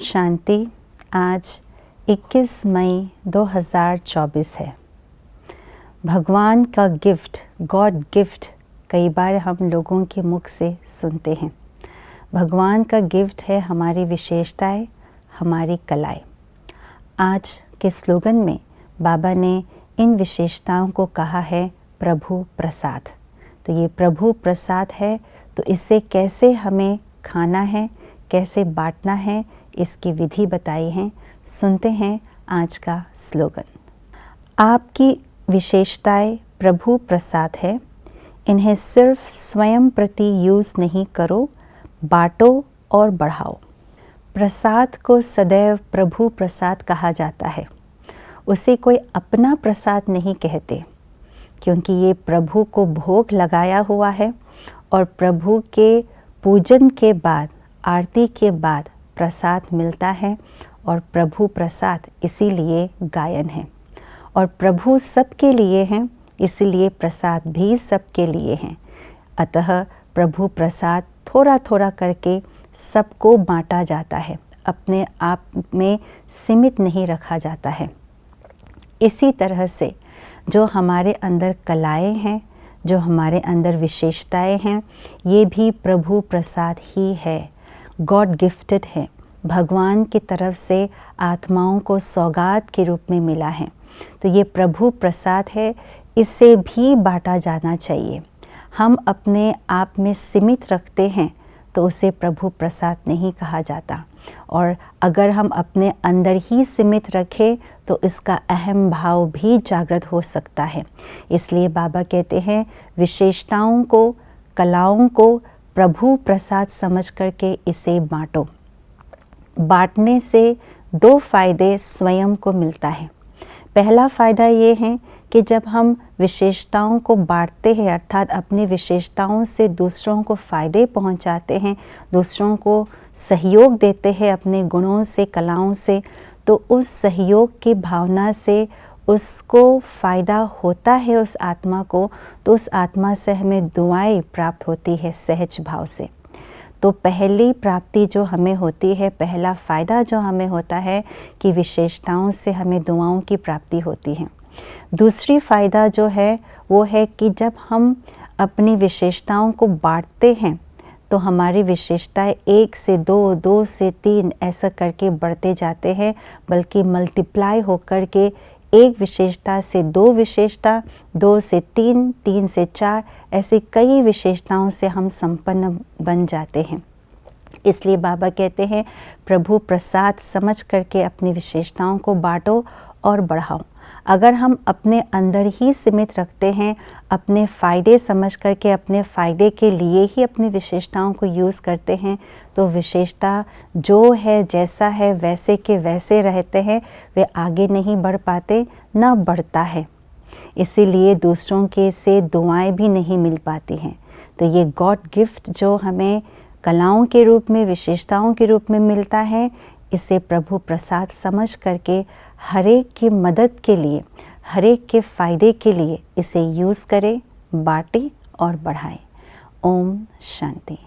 शांति। आज 21 मई 2024 है। भगवान का गिफ्ट, गॉड गिफ्ट, कई बार हम लोगों के मुख से सुनते हैं। भगवान का गिफ्ट है हमारी विशेषताएं, हमारी कलाएं। आज के स्लोगन में बाबा ने इन विशेषताओं को कहा है प्रभु प्रसाद। तो ये प्रभु प्रसाद है, तो इससे कैसे हमें खाना है, कैसे बांटना है, इसकी विधि बताई है। सुनते हैं आज का स्लोगन। आपकी विशेषताएं प्रभु प्रसाद है, इन्हें सिर्फ स्वयं प्रति यूज़ नहीं करो, बांटो और बढ़ाओ। प्रसाद को सदैव प्रभु प्रसाद कहा जाता है। उसे कोई अपना प्रसाद नहीं कहते, क्योंकि ये प्रभु को भोग लगाया हुआ है और प्रभु के पूजन के बाद, आरती के बाद प्रसाद मिलता है। और प्रभु प्रसाद इसीलिए गायन है, और प्रभु सबके लिए हैं, इसीलिए प्रसाद भी सबके लिए हैं। अतः प्रभु प्रसाद थोड़ा थोड़ा करके सबको बांटा जाता है, अपने आप में सीमित नहीं रखा जाता है। इसी तरह से जो हमारे अंदर कलाएं हैं, जो हमारे अंदर विशेषताएं हैं, ये भी प्रभु प्रसाद ही है, गॉड गिफ्टेड है। भगवान की तरफ से आत्माओं को सौगात के रूप में मिला है। तो ये प्रभु प्रसाद है, इसे भी बांटा जाना चाहिए। हम अपने आप में सीमित रखते हैं तो उसे प्रभु प्रसाद नहीं कहा जाता, और अगर हम अपने अंदर ही सीमित रखें तो इसका अहम भाव भी जागृत हो सकता है। इसलिए बाबा कहते हैं विशेषताओं को, कलाओं को प्रभु प्रसाद समझ करके इसे बांटो। बांटने से दो फायदे स्वयं को मिलता है। पहला फ़ायदा ये है कि जब हम विशेषताओं को बांटते हैं, अर्थात अपनी विशेषताओं से दूसरों को फ़ायदे पहुंचाते हैं, दूसरों को सहयोग देते हैं अपने गुणों से, कलाओं से, तो उस सहयोग की भावना से उसको फ़ायदा होता है, उस आत्मा को, तो उस आत्मा से हमें दुआएं प्राप्त होती है सहज भाव से। तो पहली प्राप्ति जो हमें होती है, पहला फ़ायदा जो हमें होता है कि विशेषताओं से हमें दुआओं की प्राप्ति होती है। दूसरी फ़ायदा जो है वो है कि जब हम अपनी विशेषताओं को बांटते हैं तो हमारी विशेषताएं 1 से 2, 2 से 3 ऐसा करके बढ़ते जाते हैं, बल्कि मल्टीप्लाई होकर के एक विशेषता से 2 विशेषता, 2 से 3, 3 से 4, ऐसे कई विशेषताओं से हम संपन्न बन जाते हैं। इसलिए बाबा कहते हैं प्रभु प्रसाद समझ करके अपनी विशेषताओं को बांटो और बढ़ाओ। अगर हम अपने अंदर ही सीमित रखते हैं, अपने फ़ायदे समझ करके अपने फ़ायदे के लिए ही अपनी विशेषताओं को यूज़ करते हैं, तो विशेषता जो है, जैसा है वैसे के वैसे रहते हैं, वे आगे नहीं बढ़ पाते, ना बढ़ता है। इसीलिए दूसरों के से दुआएं भी नहीं मिल पाती हैं। तो ये गॉड गिफ्ट जो हमें कलाओं के रूप में, विशेषताओं के रूप में मिलता है, इसे प्रभु प्रसाद समझ करके हरेक की मदद के लिए, हरेक के फ़ायदे के लिए इसे यूज़ करें, बांटें और बढ़ाएं। ओम शांति।